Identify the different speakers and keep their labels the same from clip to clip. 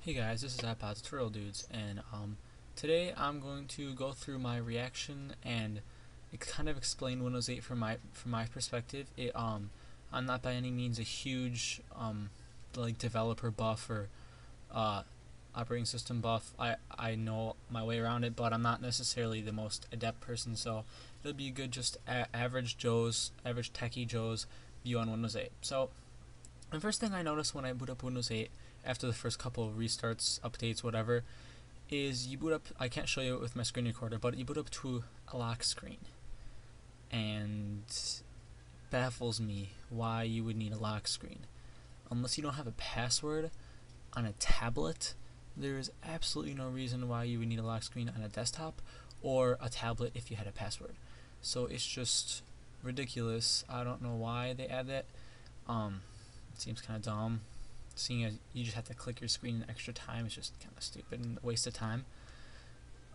Speaker 1: Hey guys, this is ipodtutorialdudes, and today I'm going to go through my reaction and kind of explain Windows 8 from my perspective. I'm not by any means a huge like developer buff or uh, operating system buff. I know my way around it, but I'm not necessarily the most adept person, so it'll be good just average techie Joe's view on Windows 8. So the first thing I noticed when I boot up Windows 8 after the first couple of restarts, updates, whatever, is you boot up. I can't show you it with my screen recorder, but you boot up to a lock screen, and baffles me why you would need a lock screen unless you don't have a password on a tablet. There is absolutely no reason why you would need a lock screen on a desktop or a tablet if you had a password. So it's just ridiculous. I don't know why they add that. It seems kind of dumb. Seeing as you just have to click your screen an extra time is just kind of stupid and a waste of time.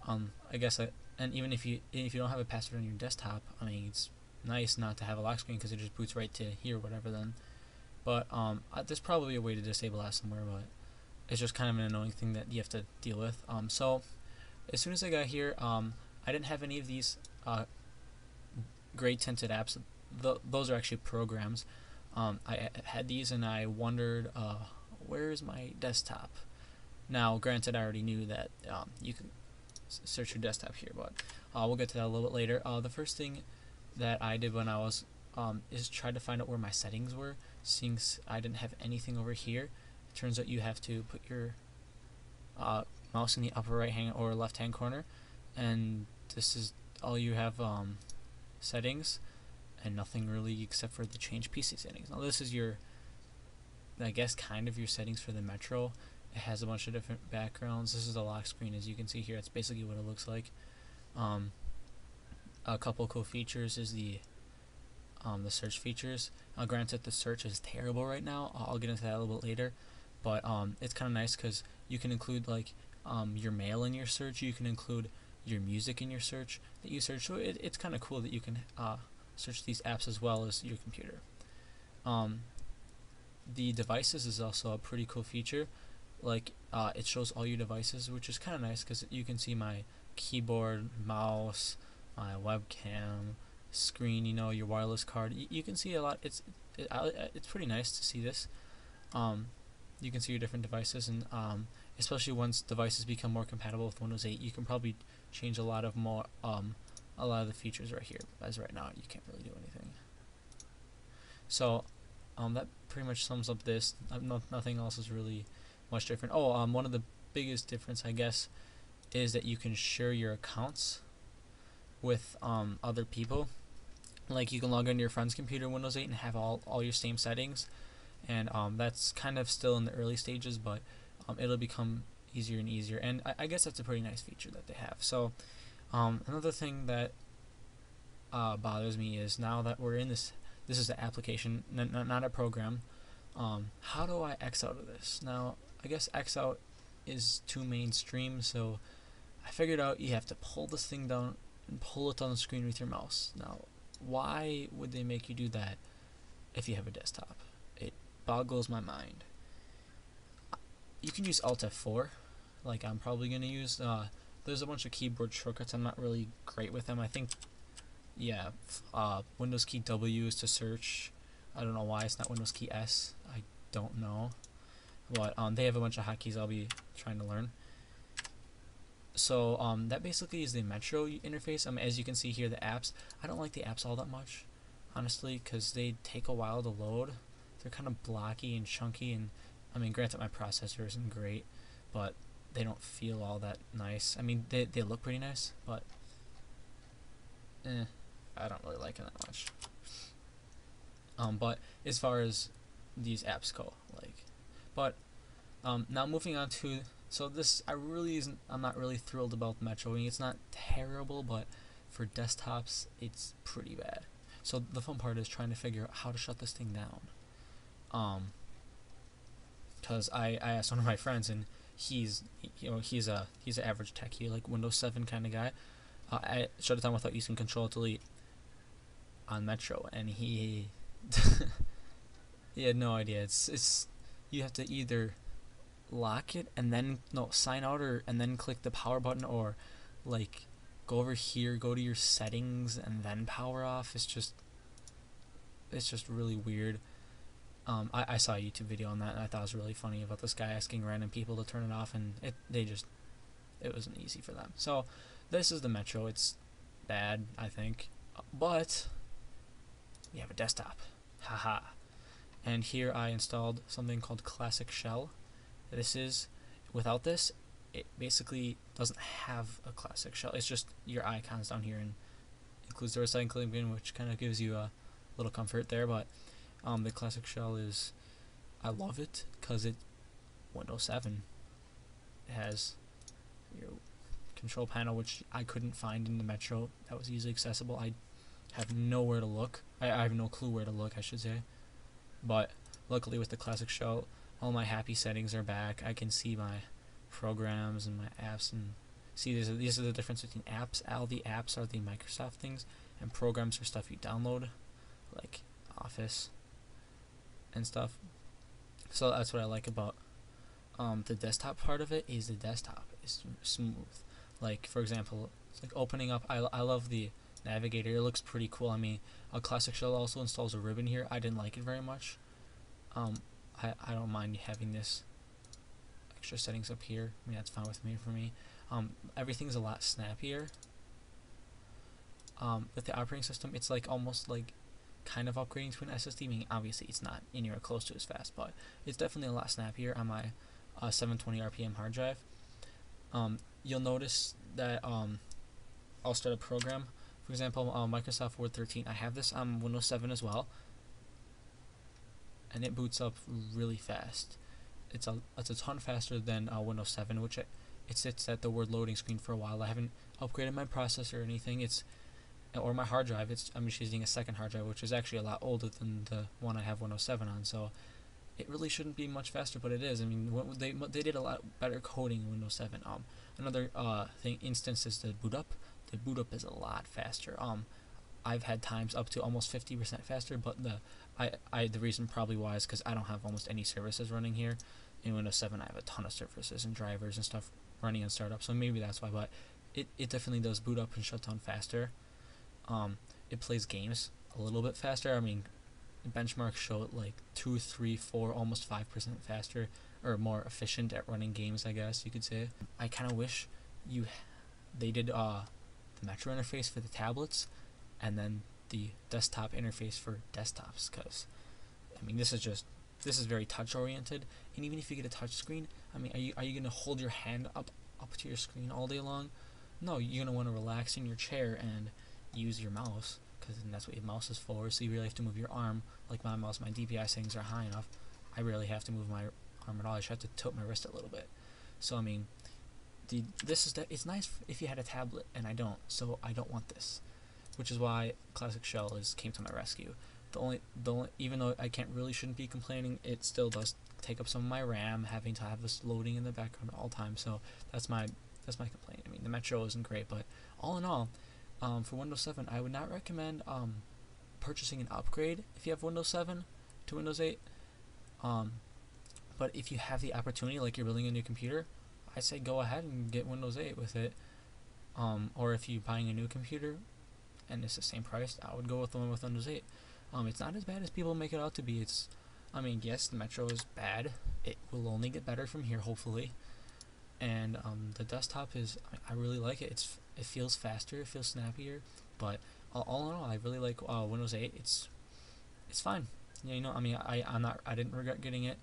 Speaker 1: I guess and even if you don't have a password on your desktop, I mean, it's nice not to have a lock screen because it just boots right to here or whatever then. But there's probably a way to disable that somewhere, but it's just kind of an annoying thing that you have to deal with. So as soon as I got here, I didn't have any of these gray tinted apps. Those are actually programs. I had these and I wondered, where's my desktop? Now, granted, I already knew that you can search your desktop here, but we'll get to that a little bit later. The first thing that I did when I was is try to find out where my settings were, since I didn't have anything over here. It turns out you have to put your mouse in the upper right hand or left hand corner, and this is all you have, settings, and nothing really except for the change PC settings. Now this is your, I guess, kind of your settings for the Metro. It has a bunch of different backgrounds. This is the lock screen, as you can see here. It's basically what it looks like. A couple cool features is the search features. Granted, the search is terrible right now. I'll get into that a little bit later, but it's kind of nice because you can include like your mail in your search. You can include your music in your search that you search. So it's kind of cool that you can search these apps as well as your computer. The devices is also a pretty cool feature. Like it shows all your devices, which is kind of nice because you can see my keyboard, mouse, my webcam, screen. Your wireless card. You can see a lot. It's pretty nice to see this. You can see your different devices, and especially once devices become more compatible with Windows 8, you can probably change a lot of the features right here. As right now, you can't really do anything. So that pretty much sums up this. Nothing else is really much different. One of the biggest difference, I guess, is that you can share your accounts with other people. Like you can log into your friend's computer in Windows 8 and have all your same settings, and that's kind of still in the early stages, but it'll become easier and easier, and I guess that's a pretty nice feature that they have. So another thing that bothers me is, now that we're in this is the application, not a program. How do I X out of this? Now, I guess X out is too mainstream, so I figured out you have to pull this thing down and pull it on the screen with your mouse. Now, why would they make you do that if you have a desktop? It boggles my mind. You can use Alt F4, like I'm probably going to use. There's a bunch of keyboard shortcuts. I'm not really great with them. I think, yeah, Windows key W is to search. I don't know why it's not Windows key S. I don't know. But they have a bunch of hotkeys I'll be trying to learn. So that basically is the Metro interface. As you can see here, the apps, I don't like the apps all that much, honestly, because they take a while to load. They're kind of blocky and chunky, and granted, my processor isn't great, but they don't feel all that nice. They look pretty nice, but I don't really like it that much. But as far as these apps go, now moving on to, so this, I'm not really thrilled about the Metro. It's not terrible, but for desktops, it's pretty bad. So the fun part is trying to figure out how to shut this thing down. Because I asked one of my friends, and he's an average techie, like Windows 7 kind of guy. I shut it down without using Control-Delete on Metro, and he he had no idea. It's you have to either lock it and then sign out, or and then click the power button, or like go over here, go to your settings and then power off. It's just really weird. I saw a YouTube video on that and I thought it was really funny about this guy asking random people to turn it off, and it wasn't easy for them. So this is the Metro. It's bad, I think, but we have a desktop. Haha. And here I installed something called Classic Shell. This is, without this, it basically doesn't have a Classic Shell. It's just your icons down here, and includes the recycling bin, which kind of gives you a little comfort there. But the Classic Shell is, I love it because it Windows 7. It has your control panel, which I couldn't find in the Metro. That was easily accessible. I have nowhere to look. I have no clue where to look, I should say. But luckily with the Classic Shell, all my happy settings are back. I can see my programs and my apps, and see these are the difference between apps. All the apps are the Microsoft things, and programs are stuff you download, like Office and stuff. So that's what I like about the desktop part of it. Is the desktop is smooth. Like, for example, it's like opening up. I love the navigator. It looks pretty cool. I mean, a Classic Shell also installs a ribbon here. I didn't like it very much. I don't mind having this extra settings up here. I mean, that's fine with me. For me, everything's a lot snappier. With the operating system, it's like almost like kind of upgrading to an SSD. Meaning, obviously, it's not anywhere close to as fast, but it's definitely a lot snappier on my 720 RPM hard drive. You'll notice that I'll start a program. For example, Microsoft Word 13. I have this on Windows 7 as well, and it boots up really fast. It's a ton faster than Windows 7, which it sits at the word loading screen for a while. I haven't upgraded my processor or anything. Or my hard drive. I'm just using a second hard drive, which is actually a lot older than the one I have Windows 7 on. So it really shouldn't be much faster, but it is. I mean, they did a lot better coding in Windows 7. Another instance is the boot up. The boot up is a lot faster. I've had times up to almost 50% faster, but the reason probably why is because I don't have almost any services running here. In Windows 7, I have a ton of services and drivers and stuff running on startup, so maybe that's why. But it definitely does boot up and shut down faster. It plays games a little bit faster. I mean, benchmarks show it like 2, 3, 4, almost 5% faster, or more efficient at running games, I guess you could say. I kind of wish they did the Metro interface for the tablets, and then the desktop interface for desktops, because I mean, this is very touch oriented, and even if you get a touch screen, I mean, are you gonna hold your hand up to your screen all day long? No, you're gonna want to relax in your chair and use your mouse, because that's what your mouse is for. So you really have to move your arm. Like my mouse, my DPI settings are high enough. I rarely have to move my arm at all. I just have to tilt my wrist a little bit. So I mean, it's nice if you had a tablet, and I don't. So I don't want this, which is why Classic Shell came to my rescue. The only even though I shouldn't be complaining, it still does take up some of my RAM, having to have this loading in the background all the time. So that's my complaint. I mean, the Metro isn't great, but all in all, for Windows 7, I would not recommend purchasing an upgrade if you have Windows 7 to Windows 8. But if you have the opportunity, like you're building a new computer, I say go ahead and get Windows 8 with it. Or if you're buying a new computer and it's the same price, I would go with the one with Windows 8. It's not as bad as people make it out to be. I mean, yes, the Metro is bad. It will only get better from here, hopefully. And the desktop I really like it. It feels faster, it feels snappier. But all in all, I really like Windows 8. It's fine. Yeah, I mean, I didn't regret getting it.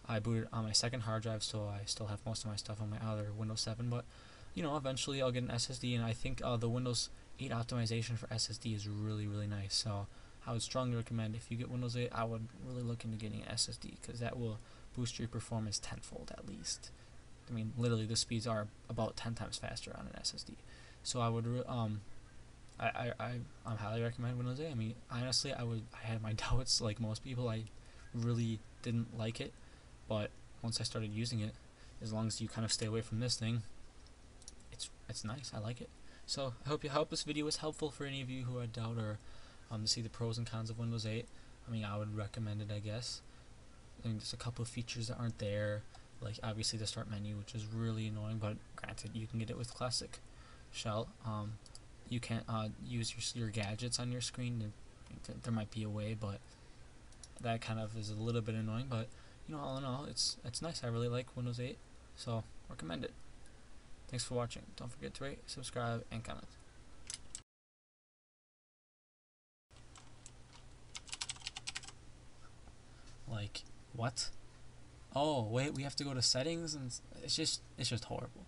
Speaker 1: I booted on my second hard drive, so I still have most of my stuff on my other Windows 7. But eventually I'll get an SSD, and I think the Windows 8 optimization for SSD is really, really nice. So I would strongly recommend, if you get Windows 8, I would really look into getting an SSD, because that will boost your performance tenfold at least. I mean, literally the speeds are about 10 times faster on an SSD. So I would I highly recommend Windows 8. I mean, honestly, I had my doubts, like most people. I really didn't like it, but once I started using it, as long as you kind of stay away from this thing, it's nice. I like it. So I hope this video was helpful for any of you who had doubt, or to see the pros and cons of Windows 8. I mean, I would recommend it, I guess. I mean, there's a couple of features that aren't there. like obviously the start menu, which is really annoying, but granted, you can get it with classic shell. You can't use your gadgets on your screen. There might be a way, but that kind of is a little bit annoying. But you know, all in all, it's nice. I really like Windows 8, so recommend it. Thanks for watching. Don't forget to rate, subscribe, and comment. Like, what? Oh wait, we have to go to settings, and it's just horrible.